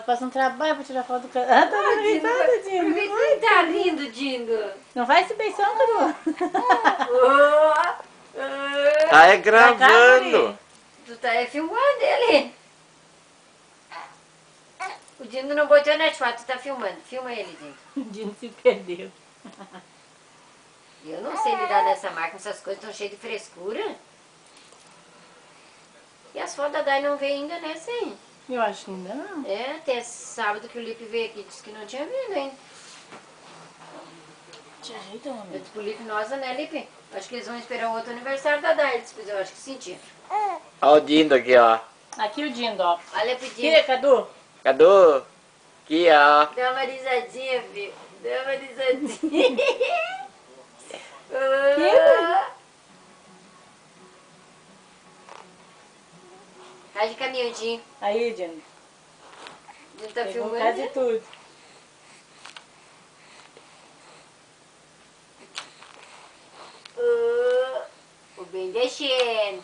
passa um trabalho pra tirar foto do Cadu. Ah, tá dando risada, Dindo. Por que você tá rindo, Dindo? Não faz esse beição, Cadu. Tá é Pra cá, gravando. guri. Tu tá filmando ele. O Dindo não botou na foto, tu tá filmando. Filma ele, Dindo. O Dindo se perdeu. Eu não sei lidar nessa máquina, essas coisas estão cheias de frescura. E as fotos da Dai não veio ainda, né, sim? Eu acho que ainda não. É, até sábado que o Lipe veio aqui, disse que não tinha vindo ainda. Te ajeita, Eu homem. disse pro Lipe, nossa, né, Lipe? Acho que eles vão esperar o outro aniversário da Dai. Ele disse, pois eu acho que senti. Olha o Dindo aqui, ó. Aqui o Dindo, ó. Olha pro Dindo. Tira, Cadu. Cadu? Aqui, ó. Dá uma risadinha, filho. Dá uma risadinha. Rádio caminhãozinho. Aí, Dindo. Ele tá Pegou filmando. quase Né? tudo. O bem descendo.